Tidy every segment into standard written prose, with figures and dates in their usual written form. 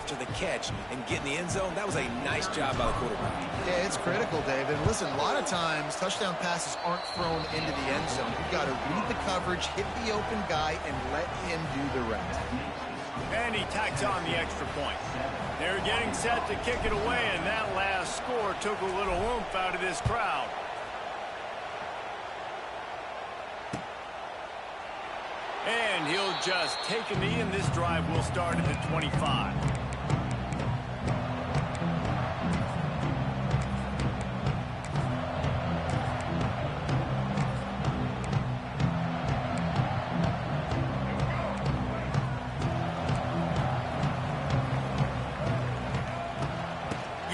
after the catch and get in the end zone, that was a nice job by the quarterback. Yeah, it's critical, David. Listen, a lot of times touchdown passes aren't thrown into the end zone. You've got to read the coverage, hit the open guy, and let him do the rest. And he tacks on the extra point. They're getting set to kick it away, and that last score took a little oomph out of this crowd. And he'll just take a knee, and this drive will start at the 25.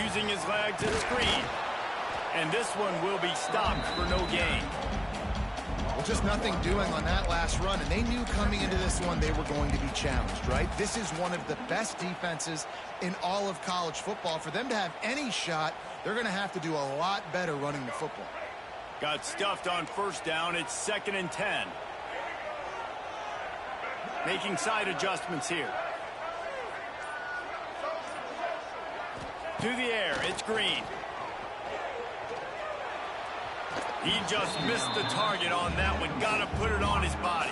Using his legs and screen. And this one will be stopped for no gain. Well, just nothing doing on that last run, and they knew coming into this one they were going to be challenged, right? This is one of the best defenses in all of college football. For them to have any shot, they're going to have to do a lot better running the football. Got stuffed on first down. It's 2nd and 10. Making side adjustments here. To the air, it's Green. He just missed the target on that one. Got to put it on his body.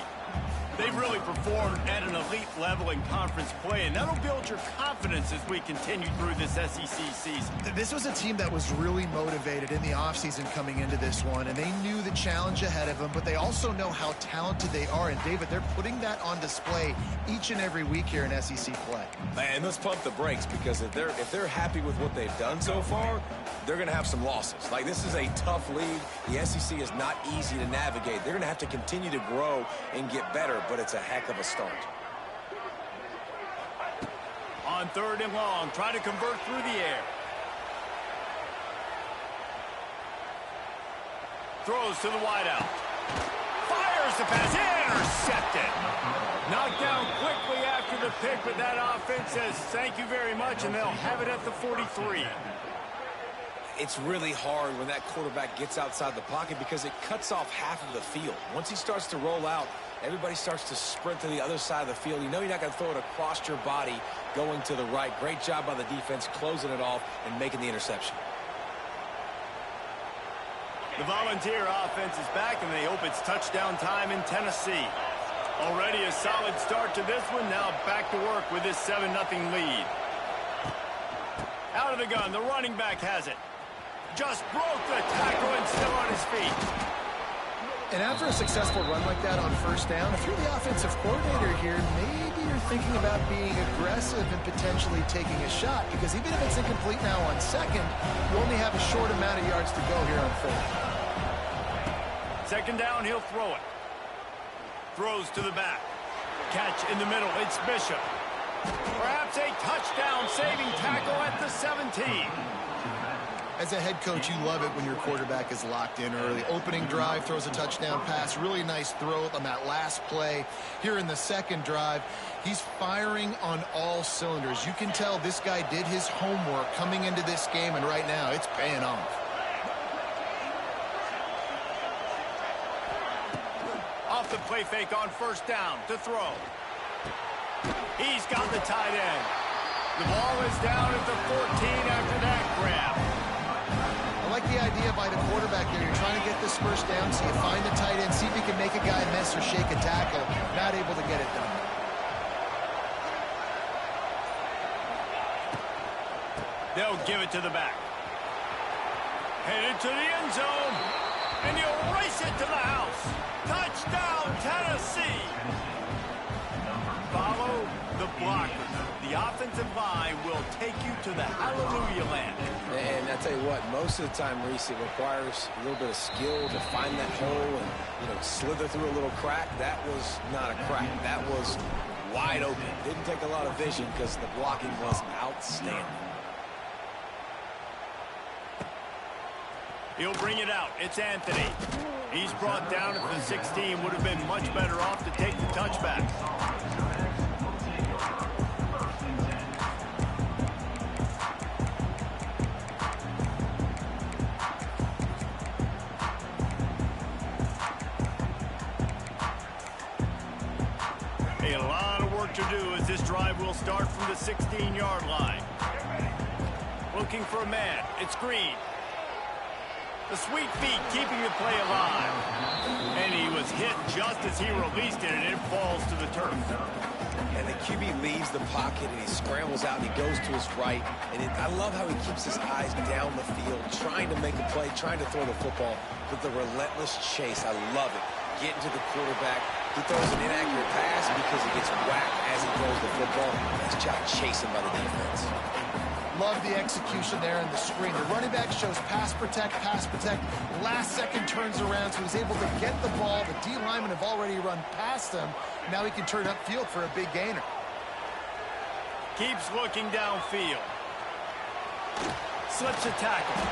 They've really performed at an elite level in conference play, and that'll build your confidence as we continue through this SEC season. This was a team that was really motivated in the offseason coming into this one, and they knew the challenge ahead of them, but they also know how talented they are. And, David, they're putting that on display each and every week here in SEC play. And let's pump the brakes, because if they're happy with what they've done so far, they're going to have some losses. Like, this is a tough league. The SEC is not easy to navigate. They're going to have to continue to grow and get better, but it's a heck of a start. On 3rd and long, try to convert through the air. Throws to the wideout. Fires the pass. Intercepted. Knocked down quickly after the pick, but that offense says thank you very much, and they'll have it at the 43. It's really hard when that quarterback gets outside the pocket because it cuts off half of the field. Once he starts to roll out, everybody starts to sprint to the other side of the field. You know you're not going to throw it across your body going to the right. Great job by the defense closing it off and making the interception. The Volunteer offense is back, and they hope it's touchdown time in Tennessee. Already a solid start to this one. Now back to work with this 7-0 lead. Out of the gun, the running back has it. Just broke the tackle and still on his feet. And after a successful run like that on first down, if you're the offensive coordinator here, maybe you're thinking about being aggressive and potentially taking a shot, because even if it's incomplete now on second, you only have a short amount of yards to go here on 4th. 2nd down, he'll throw it. Throws to the back. Catch in the middle, it's Bishop. Perhaps a touchdown-saving tackle at the 17. As a head coach, you love it when your quarterback is locked in early. Opening drive, throws a touchdown pass. Really nice throw on that last play. Here in the 2nd drive, he's firing on all cylinders. You can tell this guy did his homework coming into this game, and right now it's paying off. Off the play fake on first down to throw. He's got the tight end. The ball is down at the 14 after that grab. I like the idea by the quarterback there. You're trying to get this first down, so you find the tight end, see if you can make a guy miss or shake a tackle. Not able to get it done. They'll give it to the back. Headed to the end zone. And he'll race it to the house. Touchdown, Tennessee. Follow the blockers. The offensive line will take you to the hallelujah land. And I tell you what, most of the time, Reese, it requires a little bit of skill to find that hole and, slither through a little crack. That was not a crack. That was wide open. Didn't take a lot of vision because the blocking was outstanding. He'll bring it out. It's Anthony. He's brought down at the 16. Would have been much better off to take the touchback. A lot of work to do as this drive will start. start from the 16-yard line. Looking for a man. It's Green. The sweet feet keeping the play alive. And he was hit just as he released it, and it falls to the turf. And the QB leaves the pocket, and he scrambles out, and he goes to his right. And I love how he keeps his eyes down the field, trying to make a play, trying to throw the football with the relentless chase. I love it. Getting to the quarterback. He throws an inaccurate pass because he gets whacked as he throws the football. Nice job chasing by the defense. Love the execution there in the screen. The running back shows pass protect, pass protect. Last second turns around, so he's able to get the ball. The D linemen have already run past him. Now he can turn upfield for a big gainer. Keeps looking downfield. Slips a tackle.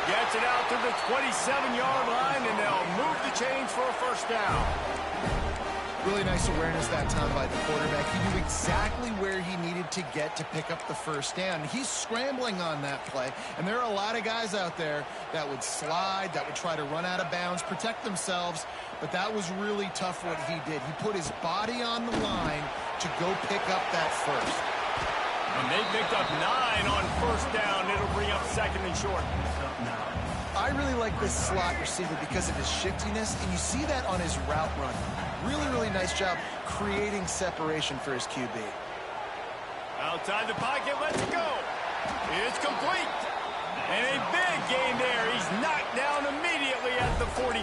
Gets it out to the 27-yard line, and they'll move the chains for a first down. Really nice awareness that time by the quarterback. He knew exactly where he needed to get to pick up the first down. He's scrambling on that play, and there are a lot of guys out there that would slide, that would try to run out of bounds, protect themselves, but that was really tough what he did. He put his body on the line to go pick up that first. And they picked up 9 on first down. It'll bring up second and short. I really like this slot receiver because of his shiftiness, and you see that on his route run. Really, really nice job creating separation for his QB. Outside the pocket, let's go. It's complete. And a big gain there. He's knocked down immediately at the 45.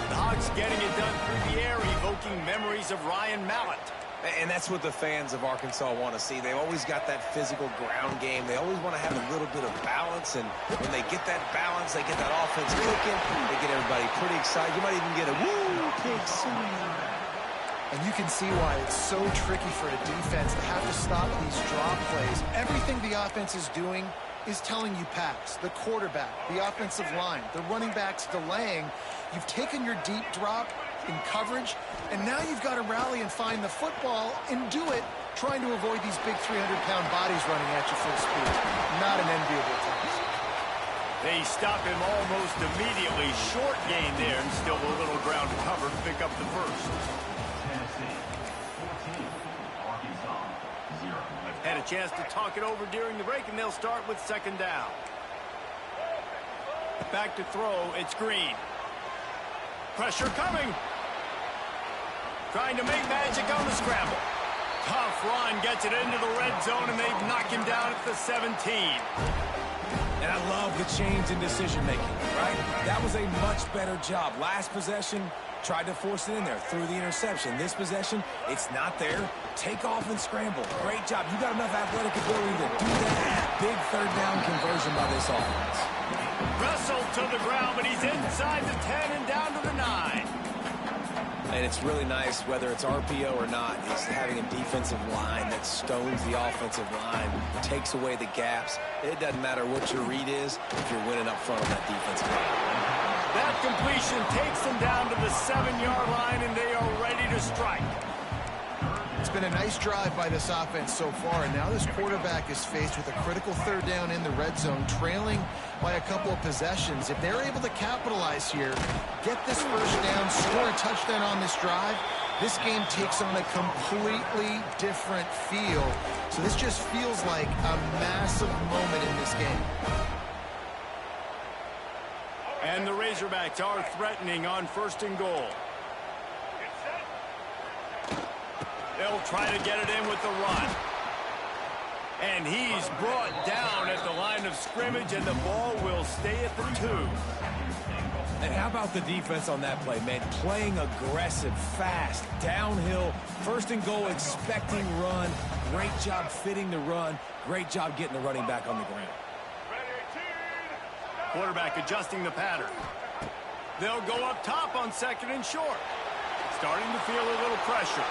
The Hawks getting it done through the air, evoking memories of Ryan Mallett. And that's what the fans of Arkansas want to see. They've always got that physical ground game. They always want to have a little bit of balance. And when they get that balance, they get that offense clicking. They get everybody pretty excited. You might even get a woo, pig swing. And you can see why it's so tricky for a defense to have to stop these drop plays. Everything the offense is doing is telling you pass. The quarterback, the offensive line, the running backs delaying. You've taken your deep drop in coverage, and now you've got to rally and find the football and do it, trying to avoid these big 300-pound bodies running at you full speed. Not an enviable task. They stop him almost immediately. Short gain there, and still a little ground to cover to pick up the first. I've had a chance to talk it over during the break, and they'll start with second down. Back to throw, it's Green. Pressure coming. Trying to make magic on the scramble. Tough run, gets it into the red zone, and they've knocked him down at the 17. And I love the change in decision-making, right? That was a much better job. Last possession, tried to force it in there, threw the interception. This possession, it's not there. Take off and scramble. Great job. You got enough athletic ability to do that. Big third down conversion by this offense. Wrestled to the ground, but he's inside the 10 and down to the 9. And it's really nice, whether it's RPO or not, is having a defensive line that stones the offensive line, takes away the gaps. It doesn't matter what your read is if you're winning up front on that defensive line. That completion takes them down to the 7-yard line, and they are ready to strike. It's been a nice drive by this offense so far, and now this quarterback is faced with a critical third down in the red zone, trailing by a couple of possessions. If they're able to capitalize here, get this first down, score a touchdown on this drive, this game takes on a completely different feel. So this just feels like a massive moment in this game. And the Razorbacks are threatening on first and goal. They'll try to get it in with the run. And he's brought down at the line of scrimmage, and the ball will stay at the 2. And how about the defense on that play, man? Playing aggressive, fast, downhill, first and goal, expecting run. Great job fitting the run. Great job getting the running back on the ground. Quarterback adjusting the pattern. They'll go up top on second and short. Starting to feel a little pressure.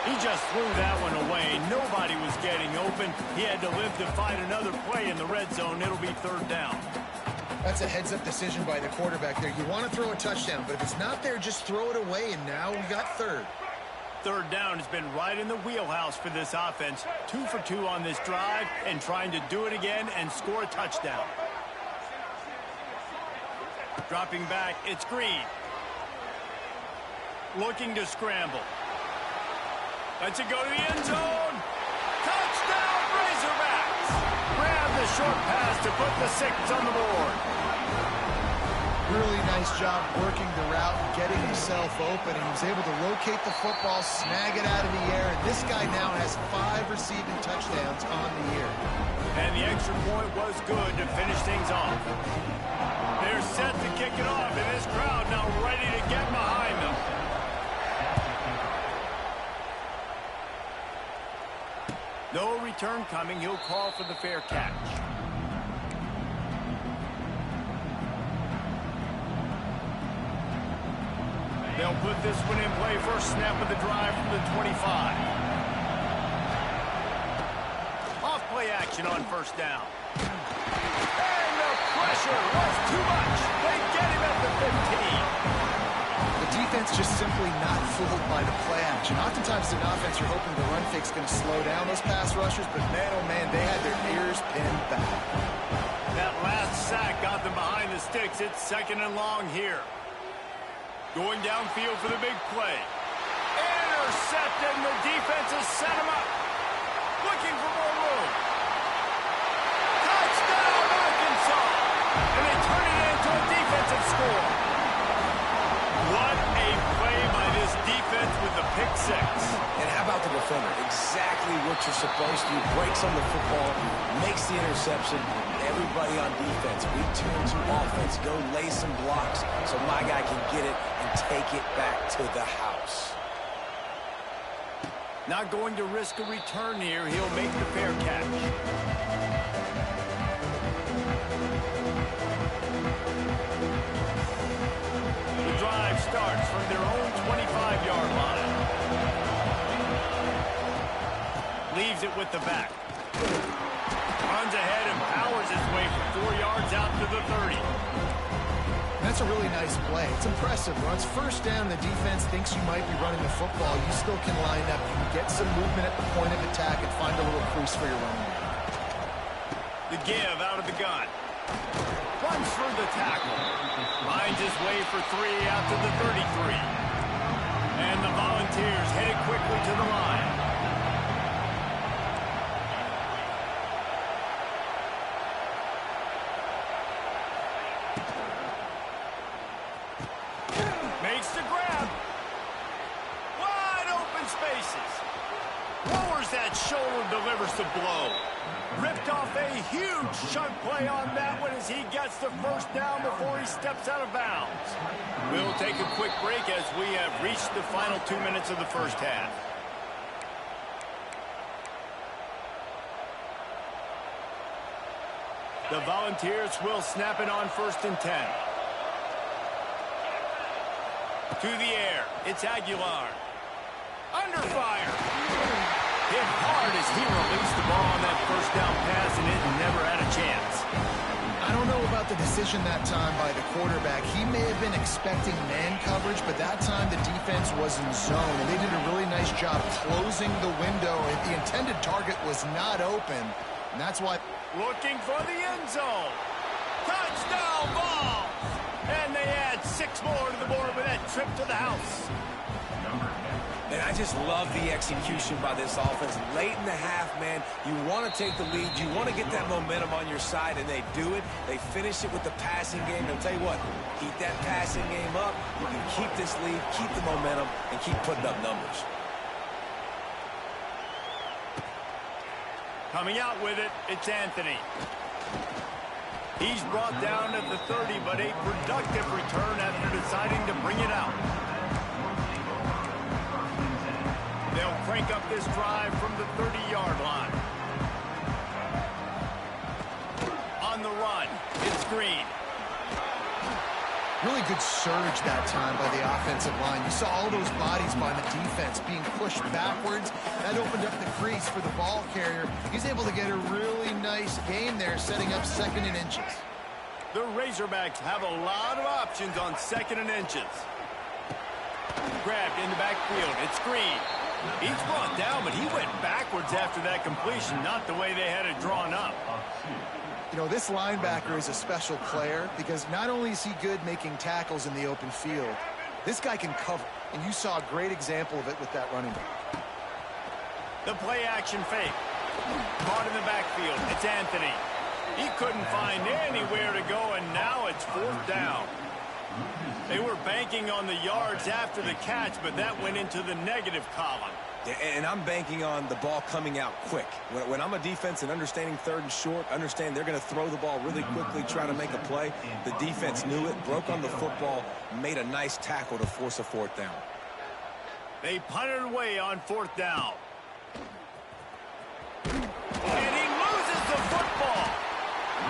He just threw that one away. Nobody was getting open. He had to live to find another play in the red zone. It'll be third down. That's a heads-up decision by the quarterback there. You want to throw a touchdown, but if it's not there, just throw it away, and now we got third. Third down has been right in the wheelhouse for this offense. 2 for 2 on this drive, and trying to do it again and score a touchdown. Dropping back, it's Green. Looking to scramble. Lets it go to the end zone. short pass to put the 6 on the board. Really nice job working the route and getting himself open, and he was able to locate the football, snag it out of the air, and this guy now has 5 receiving touchdowns on the year. And the extra point was good to finish things off. They're set to kick it off, and this crowd now ready to get behind them. No return coming. He'll call for the fair catch. They'll put this one in play. First snap of the drive from the 25. Off play action on first down. And the pressure was too much. They get him at the 15. The defense just simply not fooled by the play action. Oftentimes in offense, you're hoping the run fake's going to slow down those pass rushers, but man, oh man, they had their ears pinned back. That last sack got them behind the sticks. It's 2nd and long here. Going downfield for the big play. Intercepted, and the defense has set him up. Looking for more room. Touchdown, Arkansas! And they turn it into a defensive score. What a play by this defense with the pick 6. And how about the defender? Exactly what you're supposed to do. Breaks on the football, makes the interception. Everybody on defense, we turn to offense. Go lay some blocks so my guy can get it and take it back to the house. Not going to risk a return here. He'll make the fair catch. The drive starts from their own 25-yard line. Leaves it with the back. Runs ahead and powers his way for 4 yards out to the 30. That's a really nice play. It's impressive. Once first down, the defense thinks you might be running the football. You still can line up. You can get some movement at the point of attack and find a little crease for your running back. The give out of the gun. Runs through the tackle. Finds his way for 3 out to the 33. And the Volunteers headed quickly to the line. Makes the grab. Wide open spaces. Lowers that shoulder, delivers the blow. Ripped off a huge chunk play on that one as he gets the first down before he steps out of bounds. We'll take a quick break as we have reached the final 2 minutes of the first half. The Volunteers will snap it on 1st and 10. To the air, it's Aguilar. Under fire. Hit hard as he released the ball on that first down pass, and it never had a chance. I don't know about the decision that time by the quarterback. He may have been expecting man coverage, but that time the defense was in zone, and they did a really nice job closing the window. The intended target was not open, and that's why... Looking for the end zone. Touchdown ball! And they add 6 more to the board with that trip to the house. And I just love the execution by this offense. Late in the half, man, you want to take the lead. You want to get that momentum on your side, and they do it. They finish it with the passing game. And I'll tell you what, keep that passing game up. You can keep this lead, keep the momentum, and keep putting up numbers. Coming out with it, it's Anthony. He's brought down at the 30, but a productive return after deciding to bring it out. They'll crank up this drive from the 30-yard line. On the run, it's Green. Really good surge that time by the offensive line. You saw all those bodies by the defense being pushed backwards. That opened up the crease for the ball carrier. He's able to get a really nice gain there, setting up 2nd and inches. The Razorbacks have a lot of options on 2nd and inches. Grabbed in the backfield. It's Green. He's brought down, but he went backwards after that completion, not the way they had it drawn up. You know, this linebacker is a special player because not only is he good making tackles in the open field, this guy can cover. And you saw a great example of it with that running back. The play action fake. Caught in the backfield. It's Anthony. He couldn't find anywhere to go, and now it's 4th down. They were banking on the yards after the catch, but that went into the negative column. And I'm banking on the ball coming out quick. When I'm a defense and understanding 3rd and short, understand they're going to throw the ball really quickly, try to make a play. The defense knew it, broke on the football, made a nice tackle to force a 4th down. They punted away on 4th down. And he loses the football.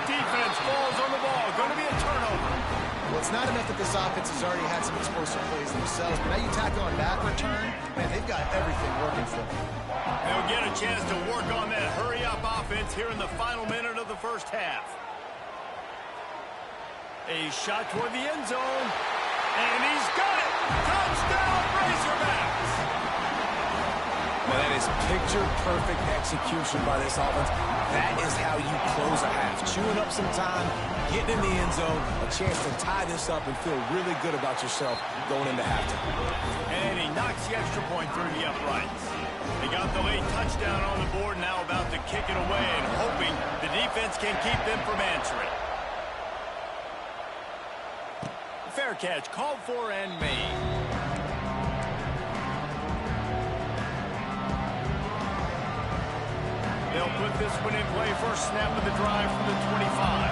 Defense falls on the ball. Going to be a turnover. Well, it's not enough that this offense has already had some explosive plays themselves, but now you tack on that return, man, they've got everything working for them. They'll get a chance to work on that hurry-up offense here in the final minute of the 1st half. A shot toward the end zone, and he's got it! Touchdown, Razorbacks! Well, that is picture-perfect execution by this offense. That is how you close a half. Chewing up some time, getting in the end zone, a chance to tie this up and feel really good about yourself going into halftime. And he knocks the extra point through the uprights. They got the late touchdown on the board, now about to kick it away and hoping the defense can keep them from answering. Fair catch called for and made. They'll put this one in play. First snap of the drive from the 25.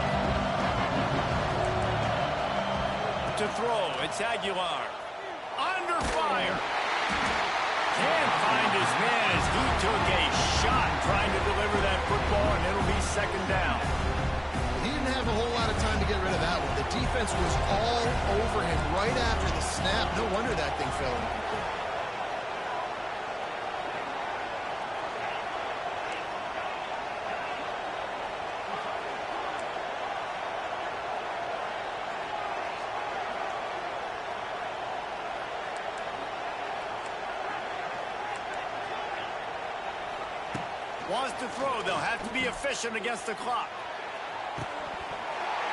To throw, it's Aguilar. Under fire. Can't find his man as he took a shot trying to deliver that football, and it'll be 2nd down. He didn't have a whole lot of time to get rid of that one. The defense was all over him right after the snap. No wonder that thing fell incomplete. Wants to throw. They'll have to be efficient against the clock.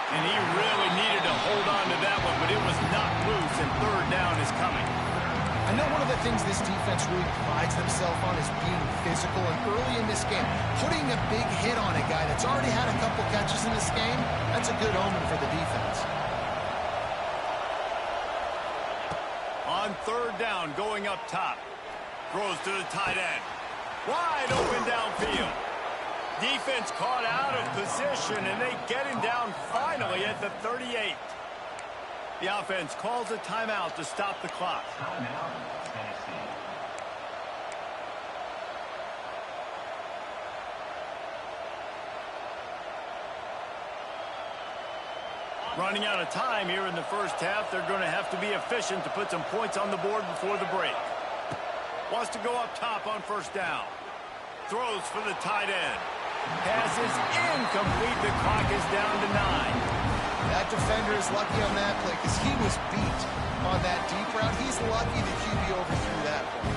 And he really needed to hold on to that one, but it was knocked loose, and 3rd down is coming. I know one of the things this defense really prides themselves on is being physical, and early in this game, putting a big hit on a guy that's already had a couple catches in this game, that's a good omen for the defense. On 3rd down, going up top. Throws to the tight end. Wide open downfield. Defense caught out of position, and they get him down finally at the 38. The offense calls a timeout to stop the clock. Running out of time here in the 1st half. They're going to have to be efficient to put some points on the board before the break. Wants to go up top on 1st down. Throws for the tight end. Pass is incomplete. The clock is down to 9. That defender is lucky on that play because he was beat on that deep route. He's lucky the QB overthrew that one.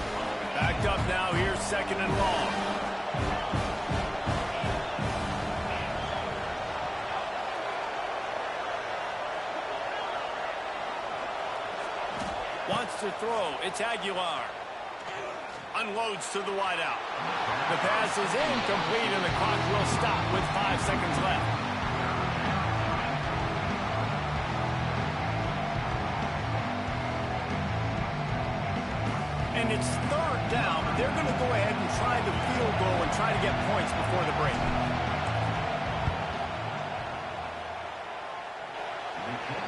Backed up now here, 2nd and long. Wants to throw. It's Aguilar. Unloads to the wideout. The pass is incomplete, and the clock will stop with 5 seconds left. And it's 3rd down, but they're going to go ahead and try the field goal and try to get points before the break.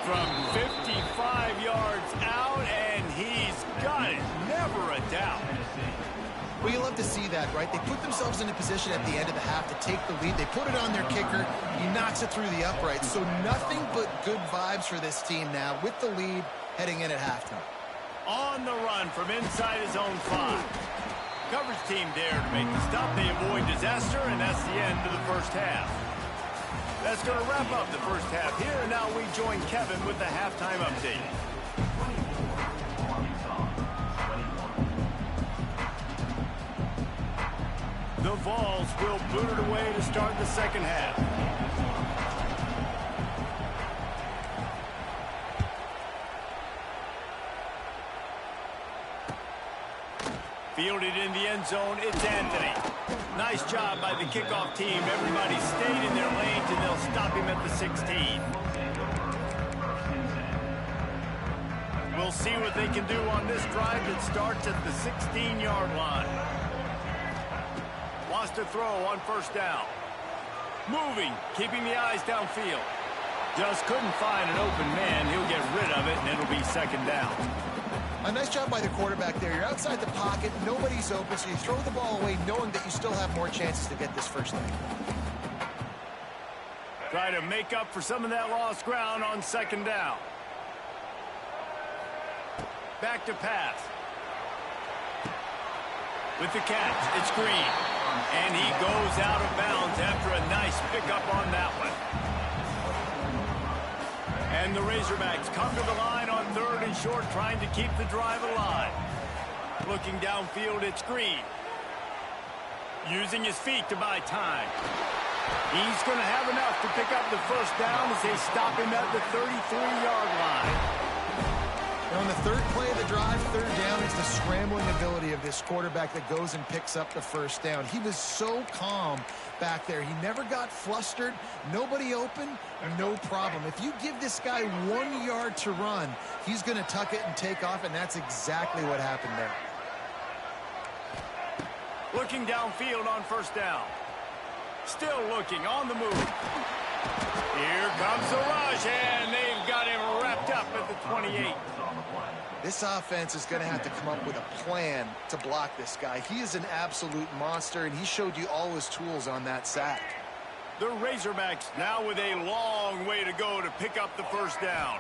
From 55 yards out, and he's got it. Never a doubt. Well, you love to see that, right? They put themselves in a position at the end of the half to take the lead. They put it on their kicker. He knocks it through the uprights. So nothing but good vibes for this team now with the lead heading in at halftime. On the run from inside his own 5. Coverage team there to make the stop. They avoid disaster, and that's the end of the 1st half. That's going to wrap up the 1st half here, and now we join Kevin with the halftime update. The Vols will boot it away to start the 2nd half. Fielded in the end zone, it's Anthony. Nice job by the kickoff team. Everybody stayed in their lanes, and they'll stop him at the 16. We'll see what they can do on this drive that starts at the 16-yard line. Wants to throw on first down. Moving, keeping the eyes downfield. Just couldn't find an open man. He'll get rid of it, and it'll be second down. A nice job by the quarterback there. You're outside the pocket, nobody's open, so you throw the ball away knowing that you still have more chances to get this first down. Try to make up for some of that lost ground on second down. Back to pass. With the catch, it's Green. And he goes out of bounds after a nice pickup on that one. And the Razorbacks come to the line on 3rd and short, trying to keep the drive alive. Looking downfield, it's Green. Using his feet to buy time. He's going to have enough to pick up the first down as they stop him at the 33-yard line. And on the third play of the drive, third down, it's the scrambling ability of this quarterback that goes and picks up the first down. He was so calm back there. He never got flustered. Nobody open, no problem. If you give this guy 1 yard to run, he's going to tuck it and take off, and that's exactly what happened there. Looking downfield on first down. Still looking on the move. Here comes the rush, and they've got him wrapped up at the 28. This offense is going to have to come up with a plan to block this guy. He is an absolute monster, and he showed you all his tools on that sack. The Razorbacks now with a long way to go to pick up the first down.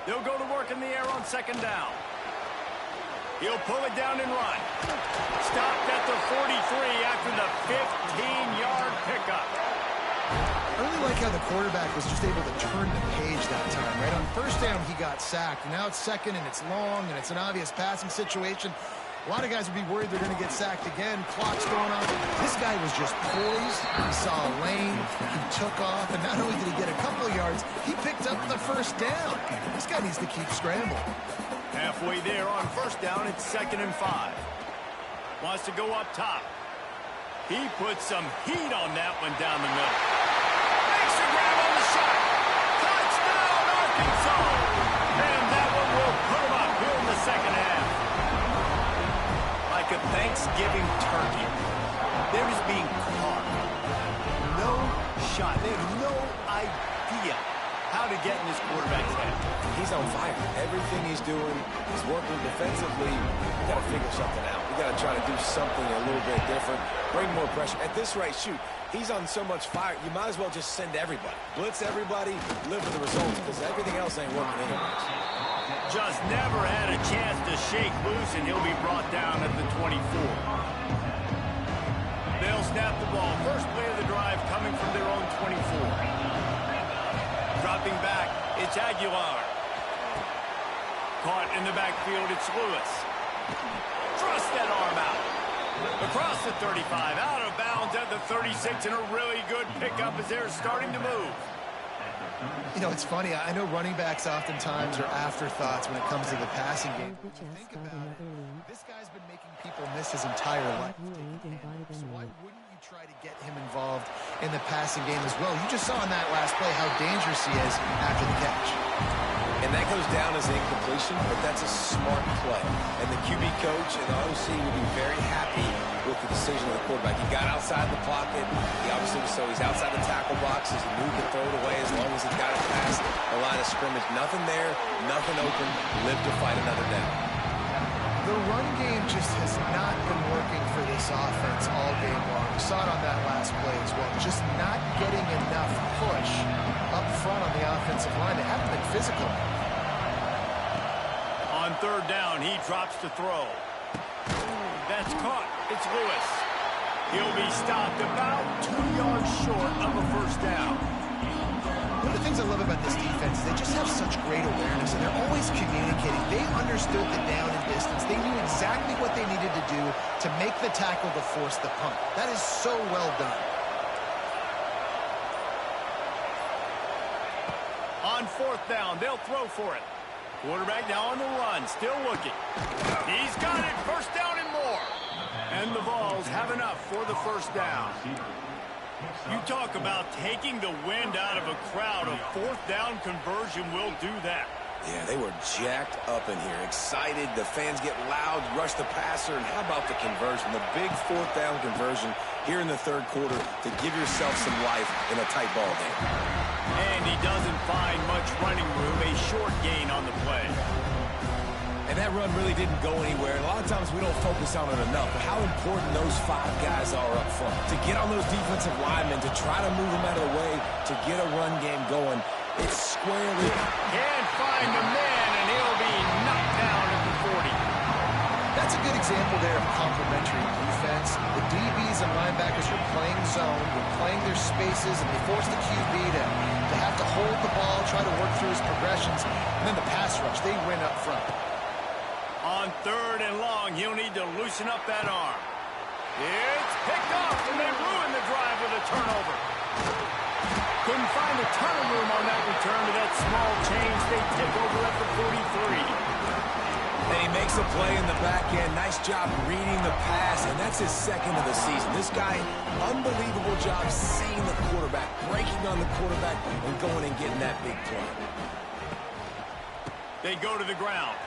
They'll go to work in the air on second down. He'll pull it down and run. Stopped at the 43 after the 15-yard pickup. I really like how the quarterback was just able to turn the page that time, right? On first down, he got sacked. Now it's second, and it's long, and it's an obvious passing situation. A lot of guys would be worried they're going to get sacked again. Clock's going on. This guy was just poised. He saw a lane. He took off, and not only did he get a couple yards, he picked up the first down. This guy needs to keep scrambling. Halfway there on first down, it's 2nd and 5. Wants to go up top. He puts some heat on that one down the middle. Makes a grab on the shot. Touchdown, Arkansas! And that one will put him up here in the second half. Like a Thanksgiving turkey, they're just being caught. No shot. They have no idea how to get in this quarterback's head. He's on fire. Everything he's doing, he's working defensively. We got to figure something out. We got to try to do something a little bit different. Bring more pressure. At this rate, shoot, he's on so much fire, you might as well just send everybody. Blitz everybody, live with the results, because everything else ain't working anyways. Just never had a chance to shake loose, and he'll be brought down at the 24. They'll snap the ball. First play of the drive coming from their own 24. Dropping back, it's Aguilar. Caught in the backfield, it's Lewis. Thrust that arm out. Across the 35, out of bounds at the 36, and a really good pickup as they're starting to move. You know, it's funny. I know running backs oftentimes are afterthoughts when it comes to the passing game. Think about it. This guy's been making people miss his entire life. So why wouldn't you try to get him involved in the passing game as well? You just saw in that last play how dangerous he is after the catch. And that goes down as an incompletion, but that's a smart play. And the QB coach and the OC will be very happy with the decision of the quarterback. He got outside the pocket. He obviously, so he's outside the tackle boxes. He knew he could throw it away as long as he got it past the line of scrimmage. Nothing there, nothing open. Live to fight another down. The run game just has not been working for this offense all game long. We saw it on that last play as well. Just not getting enough push up front on the offensive line. They haven't been physical. On third down, he drops to throw. That's caught. It's Lewis. He'll be stopped about 2 yards short of a first down. One of the things I love about this defense is they just have such great awareness, and they're always communicating. They understood the down and distance. They knew exactly what they needed to do to make the tackle to force the punt. That is so well done. On fourth down, they'll throw for it. Quarterback now on the run, still looking. He's got it, first down and more. And the Vols have enough for the first down. You talk about taking the wind out of a crowd. A fourth down conversion will do that. Yeah, they were jacked up in here, excited. The fans get loud, rush the passer, and how about the conversion? The big fourth down conversion here in the third quarter to give yourself some life in a tight ball game. And he doesn't find much running room, a short gain on the play. And that run really didn't go anywhere. A lot of times we don't focus on it enough, but how important those 5 guys are up front. To get on those defensive linemen, to try to move them out of the way, to get a run game going. It's squarely. Can't find the man, and he'll be knocked down at the 40. That's a good example there of complementary defense. The DBs and linebackers are playing zone, they're playing their spaces, and they force the QB to have to hold the ball, try to work through his progressions, and then the pass rush, they win up front. On third and long, he'll need to loosen up that arm. It's picked off, and they ruin the drive with a turnover. Couldn't find a ton of room on that return to that small change. They take over at the 43. And he makes a play in the back end. Nice job reading the pass, and that's his second of the season. This guy, unbelievable job seeing the quarterback, breaking on the quarterback, and going and getting that big play. They go to the ground.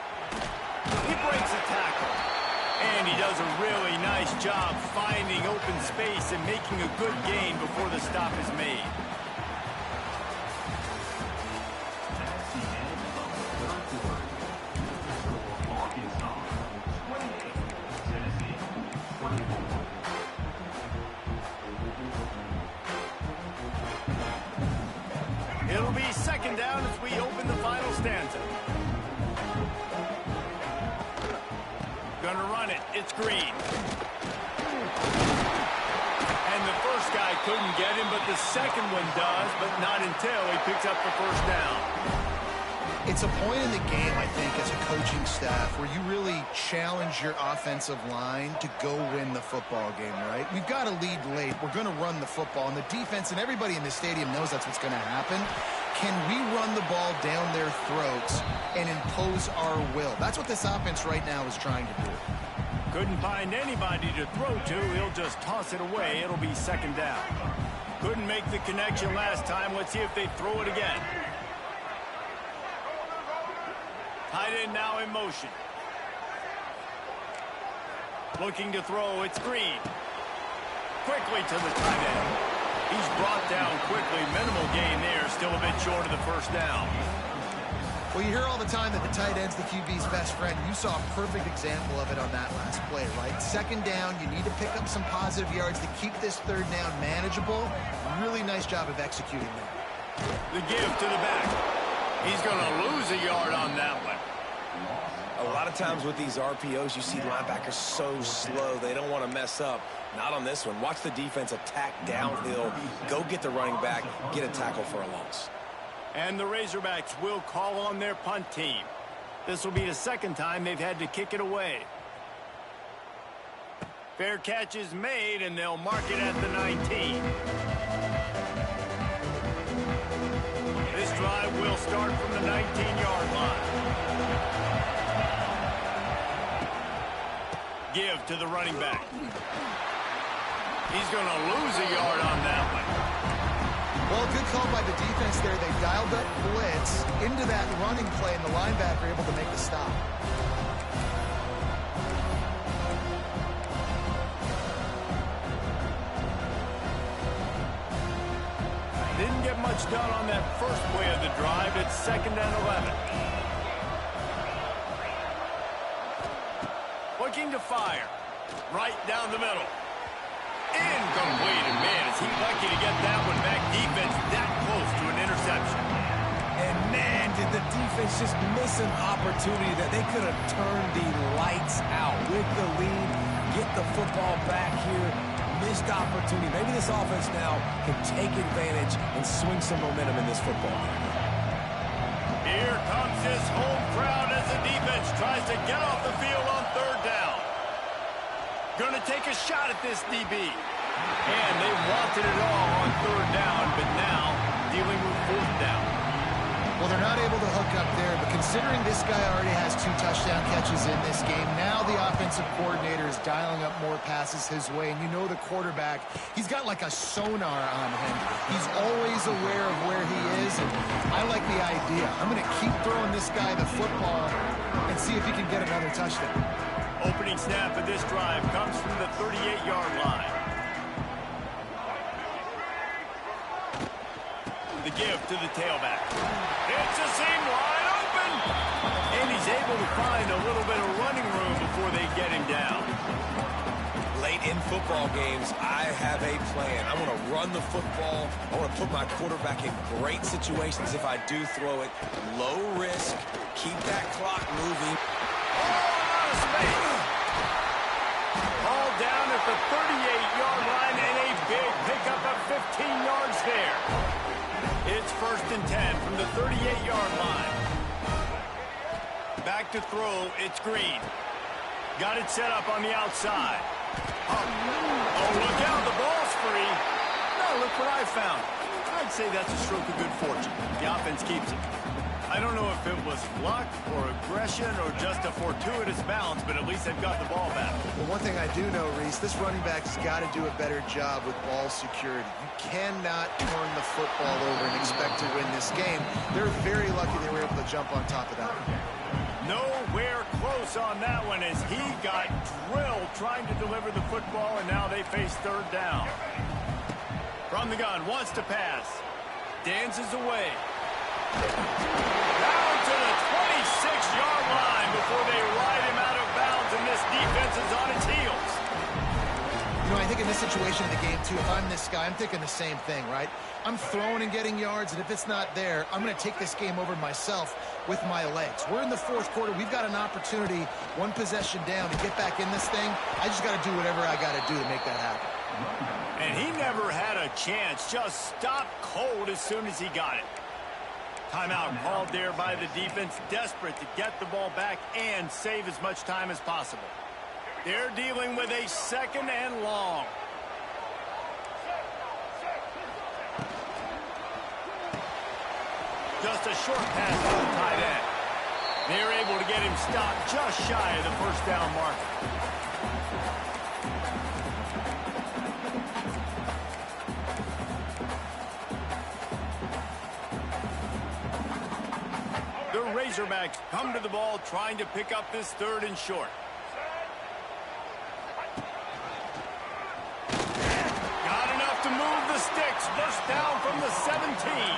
He breaks a tackle. And he does a really nice job finding open space and making a good gain before the stop is made. It'll be second down as we open the final stanza. Gonna run it. It's Green. And the first guy couldn't get him, but the second one does, but not until he picks up the first down. It's a point in the game, I think, as a coaching staff where you really challenge your offensive line to go win the football game, right? We've got to lead late. We're going to run the football. And the defense and everybody in the stadium knows that's what's going to happen. Can we run the ball down their throats and impose our will? That's what this offense right now is trying to do. Couldn't find anybody to throw to. He'll just toss it away. It'll be second down. Couldn't make the connection last time. Let's see if they throw it again. Tight end now in motion. Looking to throw. It's Green. Quickly to the tight end. He's brought down quickly. Minimal gain there. Still a bit short of the first down. Well, you hear all the time that the tight end's the QB's best friend. You saw a perfect example of it on that last play, right? Second down, you need to pick up some positive yards to keep this third down manageable. Really nice job of executing that. The give to the back. He's going to lose a yard on that one. A lot of times with these RPOs, you see linebackers so slow. They don't want to mess up. Not on this one. Watch the defense attack downhill. Go get the running back. Get a tackle for a loss. And the Razorbacks will call on their punt team. This will be the second time they've had to kick it away. Fair catch is made, and they'll mark it at the 19. This drive will start from the 19-yard line. Give to the running back. He's going to lose a yard on that one. Well, good call by the defense there. They dialed up blitz into that running play, and the linebacker able to make the stop. Didn't get much done on that first play of the drive. It's second and 11. Looking to fire. Right down the middle. Incomplete, and man, is he lucky to get that one back. Defense that close to an interception. And man, did the defense just miss an opportunity that they could have turned the lights out with the lead, get the football back here. Missed opportunity. Maybe this offense now can take advantage and swing some momentum in this football game. Here comes this home crowd as the defense tries to get off the field on third down. Going to take a shot at this DB. And they wanted it all on third down, but now dealing with fourth down. Well, they're they're not able to hook up there, but considering this guy already has 2 touchdown catches in this game, now the offensive coordinator is dialing up more passes his way, and you know the quarterback, he's got like a sonar on him. He's always aware of where he is, and I like the idea. I'm going to keep throwing this guy the football and see if he can get another touchdown. Opening snap of this drive comes from the 38-yard line. The give to the tailback. It's a seam wide open. And he's able to find a little bit of running room before they get him down. Late in football games, I have a plan. I want to run the football. I want to put my quarterback in great situations if I do throw it. Low risk. Keep that clock moving. Oh, out of space. All down at the 38-yard line and a big pickup of 15 yards there. It's 1st and 10 from the 38-yard line. Back to throw, it's Green. Got it set up on the outside. Oh, look out, the ball's free. No, look what I found. I'd say that's a stroke of good fortune. The offense keeps it. I don't know if it was luck or aggression or just a fortuitous bounce, but at least they've got the ball back. Well, one thing I do know, Reese, this running back's got to do a better job with ball security. You cannot turn the football over and expect to win this game. They're very lucky they were able to jump on top of that. Nowhere close on that one as he got drilled trying to deliver the football, and now they face 3rd down. From the gun, wants to pass. Dances away. Down to the 26-yard line before they ride him out of bounds, and this defense is on its heels. You know, I think in this situation of the game, too, if I'm this guy, I'm thinking the same thing, right? I'm throwing and getting yards, and if it's not there, I'm going to take this game over myself with my legs. We're in the 4th quarter. We've got an opportunity, 1 possession down, to get back in this thing. I just got to do whatever I got to do to make that happen. And he never had a chance. Just stopped cold as soon as he got it. Timeout called there by the defense, desperate to get the ball back and save as much time as possible. They're dealing with a 2nd and long. Just a short pass to the tight end. They're able to get him stopped just shy of the 1st down marker. The Razorbacks come to the ball trying to pick up this 3rd and short. Got enough to move the sticks. First down from the 17.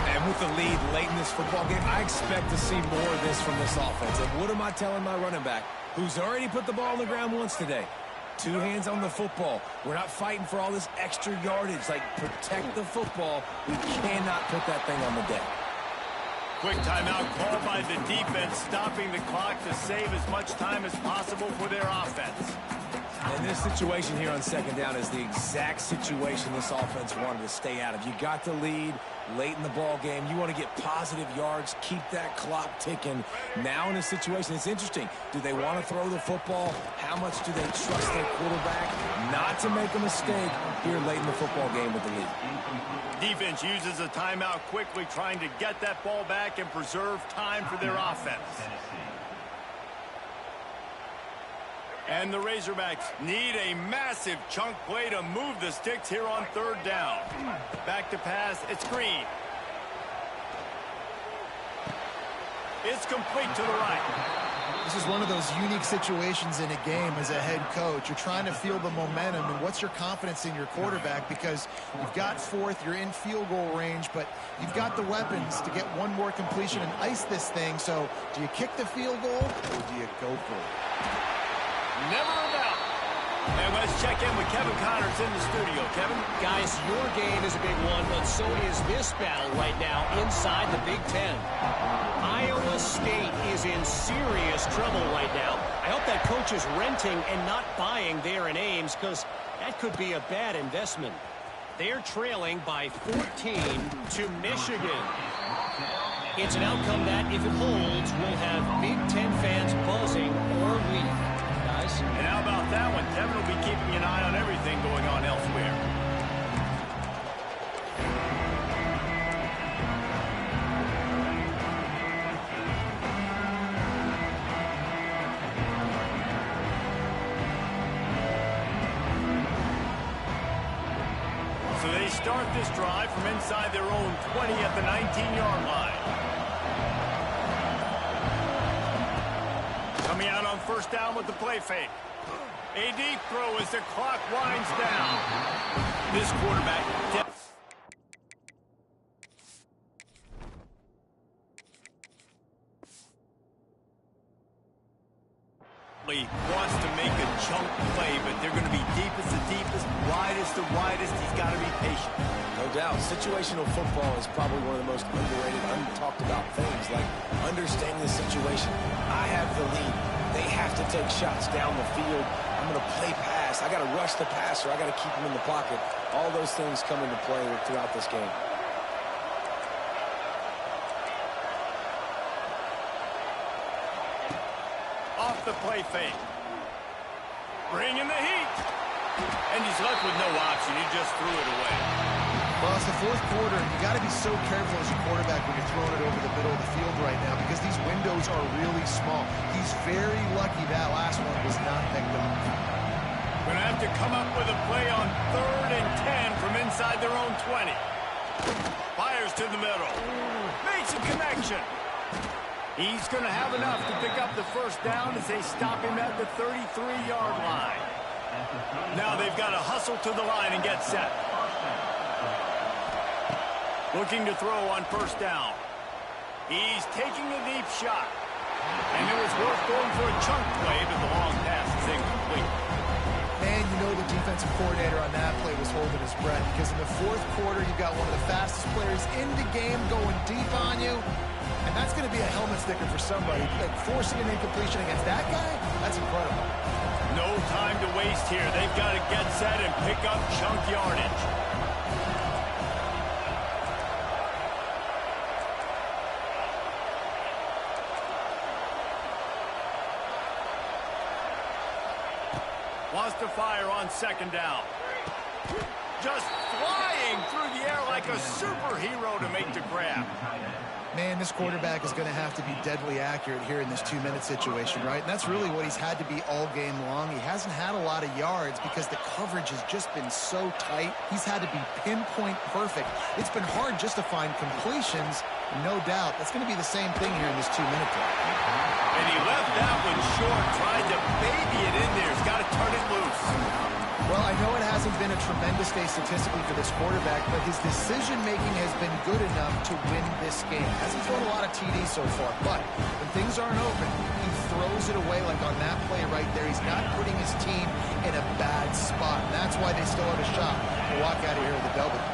And with the lead late in this football game, I expect to see more of this from this offense. And what am I telling my running back, who's already put the ball on the ground once today? 2 hands on the football. We're not fighting for all this extra yardage. Like, protect the football. We cannot put that thing on the deck. Quick timeout called by the defense, stopping the clock to save as much time as possible for their offense. And this situation here on 2nd down is the exact situation this offense wanted to stay out of. You got the lead late in the ball game. You want to get positive yards, keep that clock ticking. Now in a situation, it's interesting. Do they want to throw the football? How much do they trust their quarterback not to make a mistake here late in the football game with the lead? Defense uses a timeout quickly, trying to get that ball back and preserve time for their offense. And the Razorbacks need a massive chunk play to move the sticks here on 3rd down. Back to pass, it's Green. It's complete to the right. This is one of those unique situations in a game as a head coach. You're trying to feel the momentum, and what's your confidence in your quarterback? Because you've got 4th, you're in field goal range, but you've got the weapons to get 1 more completion and ice this thing. So do you kick the field goal, or do you go for it? Never a doubt. And let's check in with Kevin Connors in the studio. Kevin? Guys, your game is a big one, but so is this battle right now inside the Big Ten. Iowa State is in serious trouble right now. I hope that coach is renting and not buying there in Ames, because that could be a bad investment. They're trailing by 14 to Michigan. It's an outcome that, if it holds, will have Big Ten fans buzzing all week. And how about that one? Kevin will be keeping an eye on everything going on elsewhere. So they start this drive from inside their own 20 at the 19-yard line. Coming out on first down with the play fake. A deep throw as the clock winds down. This quarterback wants to make a chunk play, but they're going to be deepest the deepest, widest the widest. He's got to be patient. No doubt. Situational football is probably one of the most underrated, untalked about things, like understanding the situation. I have the lead. They have to take shots down the field. I'm going to play pass. I got to rush the passer. I got to keep him in the pocket. All those things come into play throughout this game. Off the play fake. Bringing the heat. And he's left with no option. He just threw it away. Well, it's the fourth quarter, and you got to be so careful as a quarterback when you're throwing it over the middle of the field right now because these windows are really small. He's very lucky that last one was not picked up. Going to have to come up with a play on 3rd and 10 from inside their own 20. Fires to the middle. Makes a connection. He's going to have enough to pick up the first down as they stop him at the 33-yard line. Now they've got to hustle to the line and get set. Looking to throw on first down. He's taking a deep shot. And it was worth going for a chunk play, but the long pass is incomplete. Man, you know the defensive coordinator on that play was holding his breath because in the fourth quarter, you've got one of the fastest players in the game going deep on you. And that's going to be a helmet sticker for somebody. Like forcing an incompletion against that guy, that's incredible. No time to waste here. They've got to get set and pick up chunk yardage. Wants to fire on second down. Just flying through the air like a superhero to make the grab. Man, this quarterback is going to have to be deadly accurate here in this 2-minute situation, right? And that's really what he's had to be all game long. He hasn't had a lot of yards because the coverage has just been so tight. He's had to be pinpoint perfect. It's been hard just to find completions. No doubt. That's going to be the same thing here in this 2-minute drive. And he left that one short, tried to baby it in there. He's got to turn it loose. Well, I know it hasn't been a tremendous day statistically for this quarterback, but his decision-making has been good enough to win this game. Hasn't thrown a lot of TDs so far, but when things aren't open, he throws it away like on that play right there. He's not putting his team in a bad spot, and that's why they still have a shot to walk out of here with a W.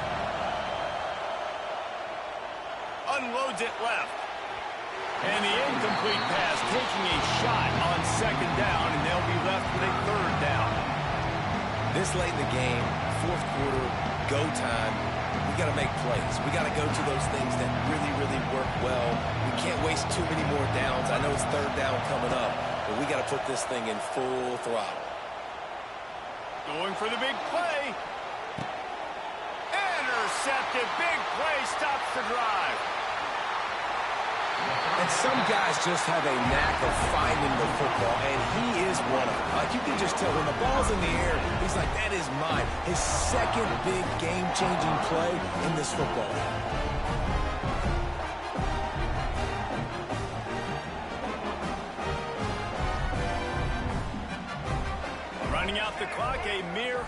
Unloads it left. And the incomplete pass taking a shot on second down, and they'll be left with a third down. This late in the game, fourth quarter, go time, we got to make plays. We got to go to those things that really, really work well. We can't waste too many more downs. I know it's third down coming up, but we got to put this thing in full throttle. Going for the big play. Intercepted. Big play stops the drive. And some guys just have a knack of finding the football, and he is one of them. Like, you can just tell when the ball's in the air, he's like, that is mine. His second big game-changing play in this football game. Running out the clock, a mere